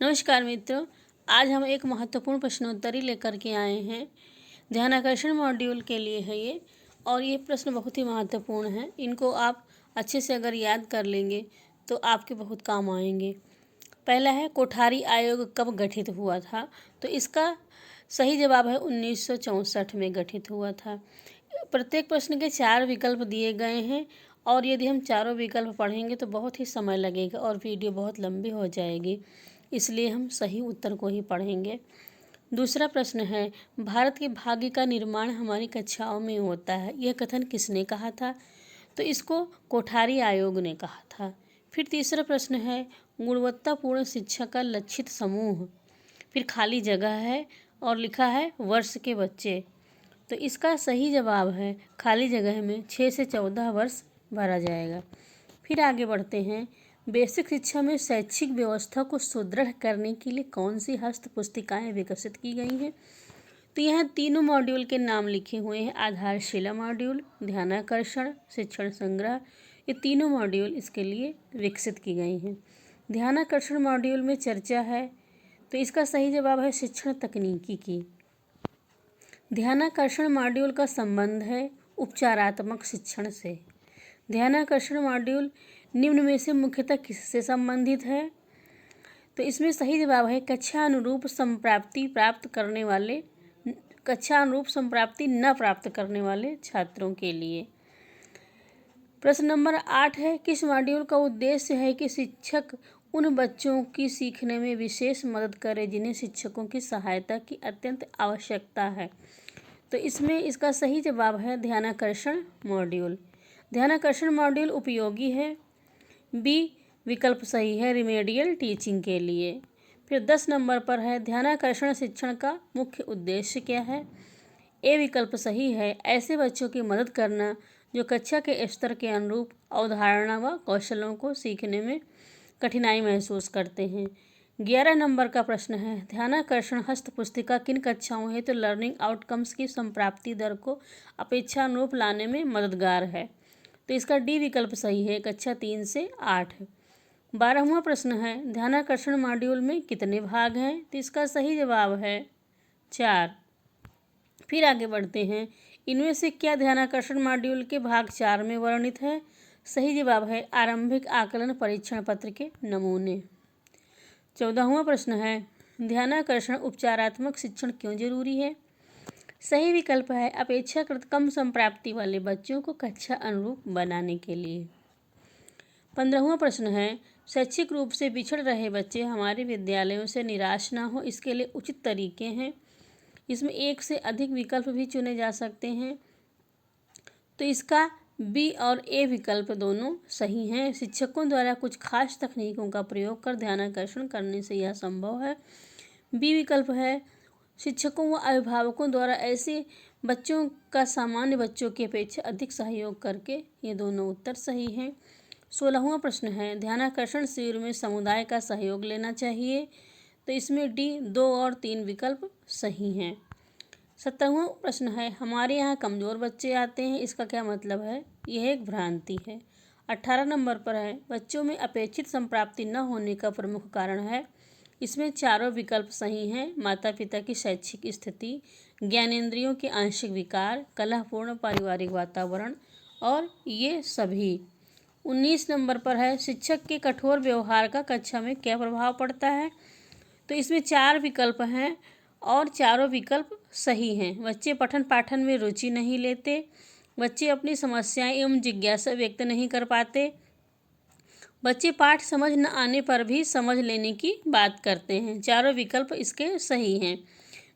नमस्कार मित्रों, आज हम एक महत्वपूर्ण प्रश्नोत्तरी लेकर के आए हैं। ध्यानाकर्षण मॉड्यूल के लिए है ये, और ये प्रश्न बहुत ही महत्वपूर्ण हैं। इनको आप अच्छे से अगर याद कर लेंगे तो आपके बहुत काम आएंगे। पहला है, कोठारी आयोग कब गठित हुआ था? तो इसका सही जवाब है 1964 में गठित हुआ था। प्रत्येक प्रश्न के 4 विकल्प दिए गए हैं, और यदि हम चारों विकल्प पढ़ेंगे तो बहुत ही समय लगेगा और वीडियो बहुत लंबी हो जाएगी, इसलिए हम सही उत्तर को ही पढ़ेंगे। दूसरा प्रश्न है, भारत के भाग्य का निर्माण हमारी कक्षाओं में होता है, यह कथन किसने कहा था? तो इसको कोठारी आयोग ने कहा था। फिर तीसरा प्रश्न है, गुणवत्तापूर्ण शिक्षा का लक्षित समूह, फिर खाली जगह है और लिखा है वर्ष के बच्चे। तो इसका सही जवाब है खाली जगह में 6 से 14 वर्ष भरा जाएगा। फिर आगे बढ़ते हैं, बेसिक शिक्षा में शैक्षिक व्यवस्था को सुदृढ़ करने के लिए कौन सी हस्त पुस्तिकाएँ विकसित की गई हैं? तो यहाँ तीनों मॉड्यूल के नाम लिखे हुए हैं। आधारशिला मॉड्यूल, ध्यानाकर्षण, शिक्षण संग्रह, ये तीनों मॉड्यूल इसके लिए विकसित की गई हैं। ध्यानाकर्षण मॉड्यूल में चर्चा है, तो इसका सही जवाब है शिक्षण तकनीकी की। ध्यानाकर्षण मॉड्यूल का संबंध है उपचारात्मक शिक्षण से। ध्यानाकर्षण मॉड्यूल निम्न में से मुख्यतः किससे संबंधित है? तो इसमें सही जवाब है कक्षा अनुरूप संप्राप्ति न प्राप्त करने वाले छात्रों के लिए। प्रश्न नंबर 8 है, किस मॉड्यूल का उद्देश्य है कि शिक्षक उन बच्चों की सीखने में विशेष मदद करे जिन्हें शिक्षकों की सहायता की अत्यंत आवश्यकता है? तो इसमें इसका सही जवाब है ध्यानाकर्षण मॉड्यूल। ध्यानाकर्षण मॉड्यूल उपयोगी है, बी विकल्प सही है रिमेडियल टीचिंग के लिए। फिर 10 नंबर पर है, ध्यानाकर्षण शिक्षण का मुख्य उद्देश्य क्या है? ए विकल्प सही है, ऐसे बच्चों की मदद करना जो कक्षा के स्तर के अनुरूप अवधारणा व कौशलों को सीखने में कठिनाई महसूस करते हैं। 11 नंबर का प्रश्न है, ध्यानाकर्षण हस्त पुस्तिका किन कक्षाओं है? तो लर्निंग आउटकम्स की संप्राप्ति दर को अपेक्षानुरूप लाने में मददगार है। तो इसका डी विकल्प सही है, कक्षा 3 से 8। 12वां प्रश्न है, ध्यानाकर्षण मॉड्यूल में कितने भाग हैं? तो इसका सही जवाब है 4। फिर आगे बढ़ते हैं, इनमें से क्या ध्यानाकर्षण मॉड्यूल के भाग 4 में वर्णित है? सही जवाब है आरंभिक आकलन परीक्षण पत्र के नमूने। 14वां प्रश्न है, ध्यानाकर्षण उपचारात्मक शिक्षण क्यों जरूरी है? सही विकल्प है अपेक्षाकृत कम संप्राप्ति वाले बच्चों को कक्षा अनुरूप बनाने के लिए। 15वां प्रश्न है, शैक्षिक रूप से पिछड़ रहे बच्चे हमारे विद्यालयों से निराश ना हो, इसके लिए उचित तरीके हैं। इसमें एक से अधिक विकल्प भी चुने जा सकते हैं, तो इसका बी और ए विकल्प दोनों सही हैं। शिक्षकों द्वारा कुछ खास तकनीकों का प्रयोग कर ध्यानाकर्षण करने से यह संभव है। बी विकल्प है, शिक्षकों व अभिभावकों द्वारा ऐसे बच्चों का सामान्य बच्चों की अपेक्षा अधिक सहयोग करके, ये दोनों उत्तर सही हैं। 16वां प्रश्न है, ध्यानाकर्षण शिविर में समुदाय का सहयोग लेना चाहिए, तो इसमें डी 2 और 3 विकल्प सही हैं। 17वां प्रश्न है, हमारे यहाँ कमज़ोर बच्चे आते हैं, इसका क्या मतलब है? यह एक भ्रांति है। 18 नंबर पर है, बच्चों में अपेक्षित संप्राप्ति न होने का प्रमुख कारण है। इसमें चारों विकल्प सही हैं, माता पिता की शैक्षिक स्थिति, ज्ञानेंद्रियों के आंशिक विकार, कलहपूर्ण पारिवारिक वातावरण, और ये सभी। 19 नंबर पर है, शिक्षक के कठोर व्यवहार का कक्षा में क्या प्रभाव पड़ता है? तो इसमें 4 विकल्प हैं और चारों विकल्प सही हैं। बच्चे पठन पाठन में रुचि नहीं लेते, बच्चे अपनी समस्याएं एवं जिज्ञासा व्यक्त नहीं कर पाते, बच्चे पाठ समझ न आने पर भी समझ लेने की बात करते हैं। चारों विकल्प इसके सही हैं।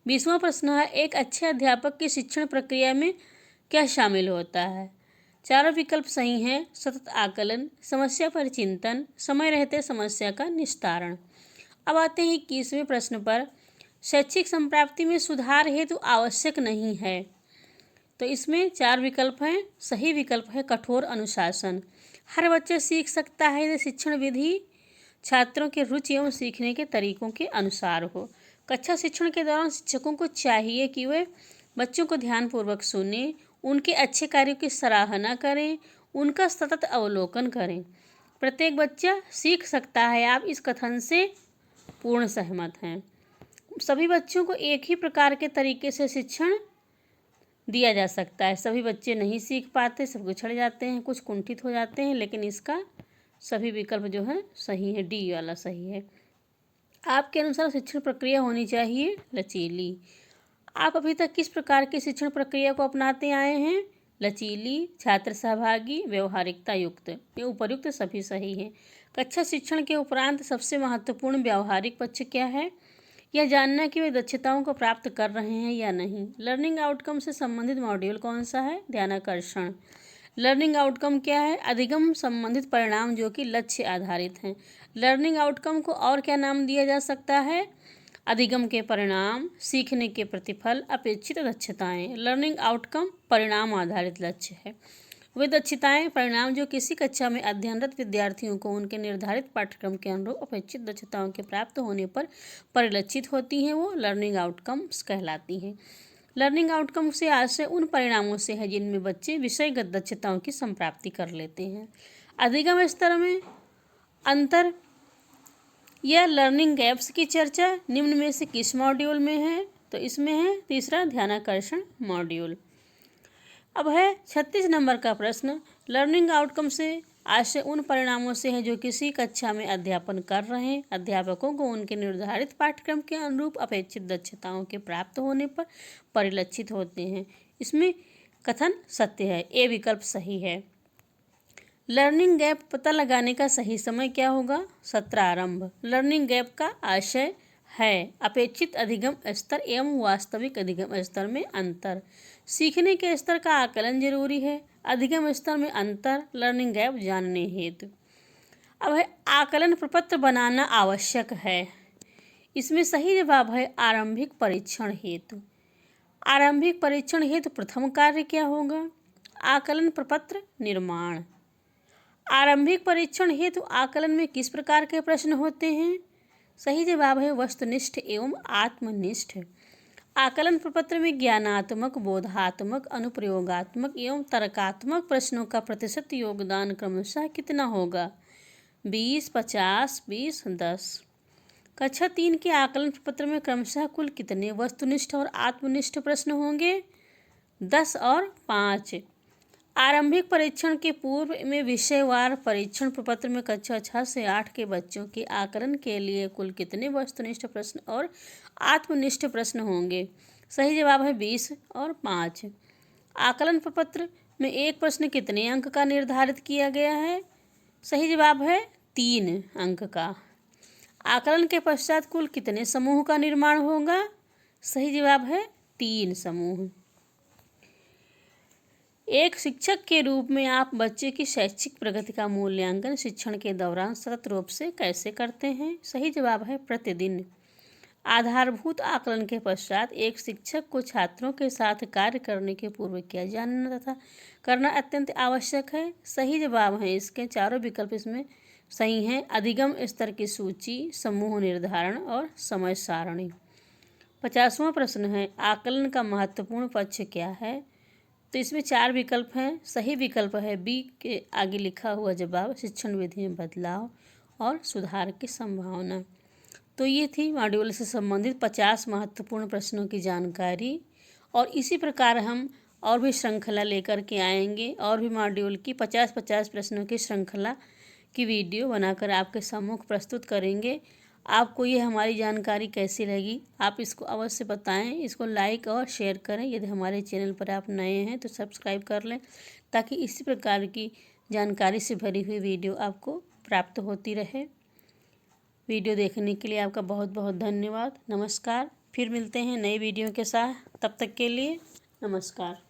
20वां प्रश्न है, एक अच्छे अध्यापक की शिक्षण प्रक्रिया में क्या शामिल होता है? चारों विकल्प सही हैं, सतत आकलन, समस्या पर चिंतन, समय रहते समस्या का निस्तारण। अब आते हैं 21वें प्रश्न पर, शैक्षिक संप्राप्ति में सुधार हेतु आवश्यक नहीं है, तो इसमें 4 विकल्प हैं। सही विकल्प है कठोर अनुशासन। हर बच्चा सीख सकता है यदि शिक्षण विधि छात्रों के रुचि एवं सीखने के तरीकों के अनुसार हो। कक्षा शिक्षण के दौरान शिक्षकों को चाहिए कि वे बच्चों को ध्यानपूर्वक सुनें, उनके अच्छे कार्यों की सराहना करें, उनका सतत अवलोकन करें। प्रत्येक बच्चा सीख सकता है, आप इस कथन से पूर्ण सहमत हैं। सभी बच्चों को एक ही प्रकार के तरीके से शिक्षण दिया जा सकता है। सभी बच्चे नहीं सीख पाते, सब पिछड़ जाते हैं, कुछ कुंठित हो जाते हैं, लेकिन इसका सभी विकल्प जो है सही है, डी वाला सही है। आपके अनुसार शिक्षण प्रक्रिया होनी चाहिए लचीली। आप अभी तक किस प्रकार की शिक्षण प्रक्रिया को अपनाते आए हैं? लचीली, छात्र सहभागी, व्यवहारिकता युक्त। ये उपर्युक्त सभी सही हैं। कक्षा शिक्षण के उपरांत सबसे महत्वपूर्ण व्यावहारिक पक्ष क्या है? यह जानना कि वे दक्षताओं को प्राप्त कर रहे हैं या नहीं। लर्निंग आउटकम से संबंधित मॉड्यूल कौन सा है? ध्यानाकर्षण। लर्निंग आउटकम क्या है? अधिगम संबंधित परिणाम जो कि लक्ष्य आधारित हैं। लर्निंग आउटकम को और क्या नाम दिया जा सकता है? अधिगम के परिणाम, सीखने के प्रतिफल, अपेक्षित दक्षताएं। लर्निंग आउटकम परिणाम आधारित लक्ष्य है। वे दक्षताएं परिणाम जो किसी कक्षा में अध्ययनरत विद्यार्थियों को उनके निर्धारित पाठ्यक्रम के अनुरूप अपेक्षित दक्षताओं के प्राप्त होने पर परिलक्षित होती हैं, वो लर्निंग आउटकम्स कहलाती हैं। लर्निंग आउटकम से आशय उन परिणामों से है जिनमें बच्चे विषयगत दक्षताओं की संप्राप्ति कर लेते हैं। अधिगम स्तर में अंतर या लर्निंग गैप्स की चर्चा निम्न में से किस मॉड्यूल में है? तो इसमें है तीसरा ध्यानाकर्षण मॉड्यूल। अब है 36 नंबर का प्रश्न। लर्निंग आउटकम से आशय उन परिणामों से है जो किसी कक्षा में अध्यापन कर रहे हैं अध्यापकों को उनके निर्धारित पाठ्यक्रम के अनुरूप अपेक्षित दक्षताओं के प्राप्त होने पर परिलक्षित होते हैं। इसमें कथन सत्य है, ए विकल्प सही है। लर्निंग गैप पता लगाने का सही समय क्या होगा? सत्रारंभ। लर्निंग गैप का आशय है अपेक्षित अधिगम स्तर एवं वास्तविक अधिगम स्तर में अंतर। सीखने के स्तर का आकलन जरूरी है। अधिगम स्तर में अंतर, लर्निंग गैप जानने हेतु। अब है आकलन प्रपत्र बनाना आवश्यक है। इसमें सही जवाब है आरंभिक परीक्षण हेतु। आरंभिक परीक्षण हेतु प्रथम कार्य क्या होगा? आकलन प्रपत्र निर्माण। आरंभिक परीक्षण हेतु आकलन में किस प्रकार के प्रश्न होते हैं? सही जवाब है वस्तुनिष्ठ एवं आत्मनिष्ठ। आकलन प्रपत्र में ज्ञानात्मक, बोधात्मक, अनुप्रयोगात्मक एवं तर्कात्मक प्रश्नों का प्रतिशत योगदान क्रमशः कितना होगा? 20, 50, 20, 10। कक्षा 3 के आकलन प्रपत्र में क्रमशः कुल कितने वस्तुनिष्ठ और आत्मनिष्ठ प्रश्न होंगे? 10 और 5। आरंभिक परीक्षण के पूर्व में विषयवार परीक्षण प्रपत्र में कक्षा 6 से 8 के बच्चों के आकलन के लिए कुल कितने वस्तुनिष्ठ प्रश्न और आत्मनिष्ठ प्रश्न होंगे? सही जवाब है 20 और 5। आकलन प्रपत्र में एक प्रश्न कितने अंक का निर्धारित किया गया है? सही जवाब है 3 अंक का। आकलन के पश्चात कुल कितने समूह का निर्माण होगा? सही जवाब है 3 समूह। एक शिक्षक के रूप में आप बच्चे की शैक्षिक प्रगति का मूल्यांकन शिक्षण के दौरान सतत रूप से कैसे करते हैं? सही जवाब है प्रतिदिन। आधारभूत आकलन के पश्चात एक शिक्षक को छात्रों के साथ कार्य करने के पूर्व क्या जानना तथा करना अत्यंत आवश्यक है? सही जवाब है इसके चारों विकल्प इसमें सही हैं। अधिगम स्तर की सूची, समूह निर्धारण और समय सारणी। 50वां प्रश्न है आकलन का महत्वपूर्ण पक्ष क्या है? तो इसमें 4 विकल्प हैं। सही विकल्प है बी के आगे लिखा हुआ जवाब, शिक्षण विधि में बदलाव और सुधार की संभावना। तो ये थी मॉड्यूल से संबंधित 50 महत्वपूर्ण प्रश्नों की जानकारी। और इसी प्रकार हम और भी श्रृंखला लेकर के आएंगे और भी मॉड्यूल की 50-50 प्रश्नों की श्रृंखला की वीडियो बनाकर आपके सम्मुख प्रस्तुत करेंगे। आपको ये हमारी जानकारी कैसी लगी आप इसको अवश्य बताएं। इसको लाइक और शेयर करें। यदि हमारे चैनल पर आप नए हैं तो सब्सक्राइब कर लें ताकि इसी प्रकार की जानकारी से भरी हुई वीडियो आपको प्राप्त होती रहे। वीडियो देखने के लिए आपका बहुत बहुत धन्यवाद। नमस्कार। फिर मिलते हैं नई वीडियो के साथ। तब तक के लिए नमस्कार।